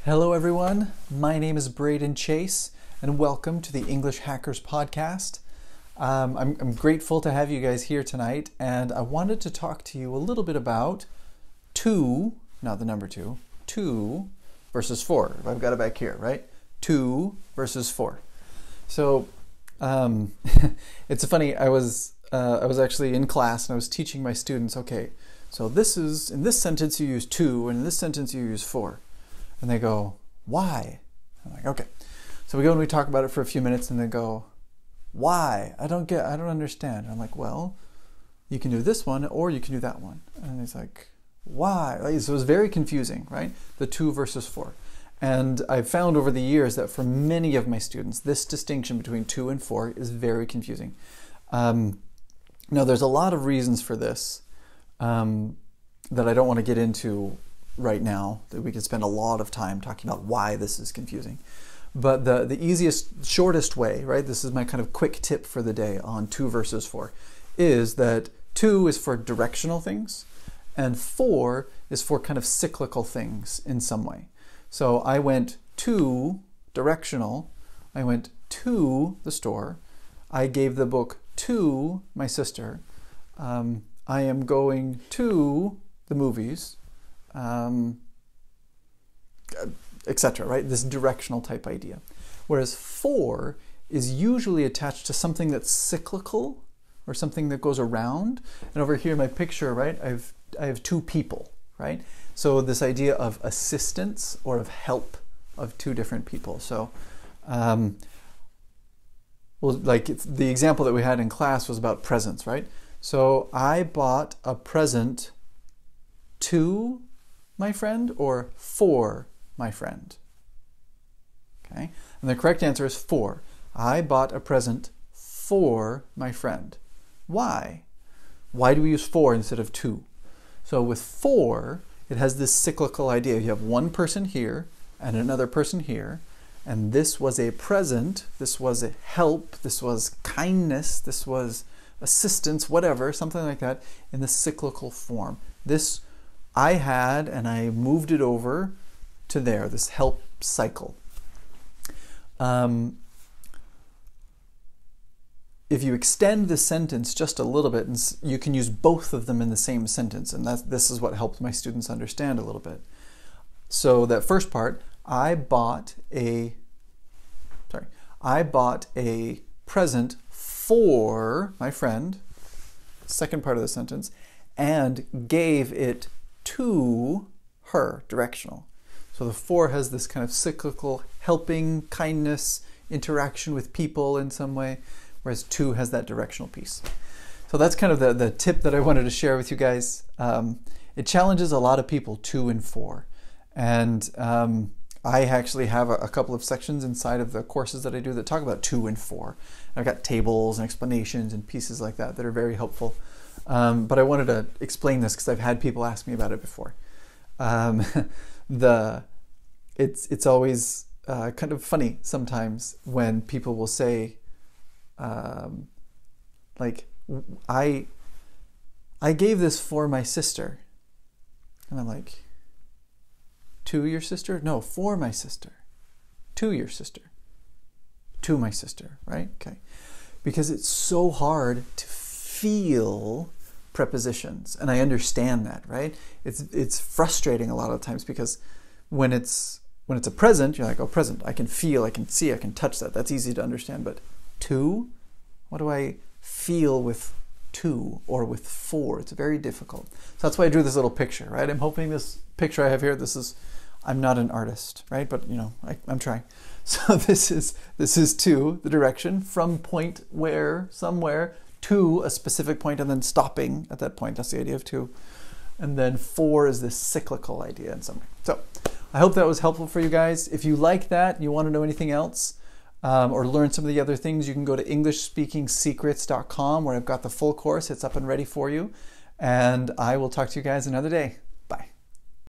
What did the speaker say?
Hello everyone, my name is Braden Chase and welcome to the English Hackers Podcast. I'm grateful to have you guys here tonight, and I wanted to talk to you a little bit about two, not the number two versus four. I've got it back here, right? Two versus four. So it's funny, I was actually in class and I was teaching my students, okay, so in this sentence you use two and in this sentence you use four. And they go, why? I'm like, okay. So we go and we talk about it for a few minutes and they go, why? I don't understand. I'm like, well, you can do this one or you can do that one. And he's like, why? So it was very confusing, right? The two versus four. And I've found over the years that for many of my students, this distinction between two and four is very confusing. Now, there's a lot of reasons for this that I don't want to get into right now, that we could spend a lot of time talking about why this is confusing. But the easiest, shortest way, right, this is my kind of quick tip for the day on two versus four, is that two is for directional things and four is for kind of cyclical things in some way. So I went to directional, I went to the store, I gave the book to my sister, I am going to the movies, etc., right? This directional type idea. Whereas for is usually attached to something that's cyclical or something that goes around. And over here in my picture, right, I have two people, right? So this idea of assistance or of help of two different people. So, well, like the example that we had in class was about presents, right? So I bought a present to my friend or for my friend. Okay, and the correct answer is for. I bought a present for my friend. Why? Why do we use for instead of to? So with for, it has this cyclical idea. You have one person here and another person here, and this was a present, this was a help, this was kindness, this was assistance, whatever, something like that, in the cyclical form. This I had, and I moved it over to there, this help cycle. If you extend the sentence just a little bit, and you can use both of them in the same sentence, and this is what helped my students understand a little bit. So that first part, I bought a present for my friend, second part of the sentence, and gave it to her, directional. So the for has this kind of cyclical helping, kindness, interaction with people in some way, whereas to has that directional piece. So that's kind of the tip that I wanted to share with you guys. It challenges a lot of people, to and for. And I actually have a couple of sections inside of the courses that I do that talk about to and for. I've got tables and explanations and pieces like that that are very helpful. But I wanted to explain this because I've had people ask me about it before. It's always kind of funny sometimes when people will say, like, I gave this for my sister. And I'm like, to your sister? No, for my sister. To your sister. To my sister, right? Okay. Because it's so hard to feel prepositions, and I understand that, right? It's frustrating a lot of times because when it's a present, you're like, oh, present, I can feel, I can see, I can touch that. That's easy to understand. But to, what do I feel with to or with for? It's very difficult. So that's why I drew this little picture, right? I'm hoping this picture I have here, I'm not an artist, right? But you know, I'm trying. So this is to, the direction, from point where, somewhere, to a specific point and then stopping at that point. That's the idea of to. And then for is this cyclical idea in some way. So I hope that was helpful for you guys. If you like that, you want to know anything else, or learn some of the other things, you can go to EnglishSpeakingSecrets.com where I've got the full course. It's up and ready for you. And I will talk to you guys another day.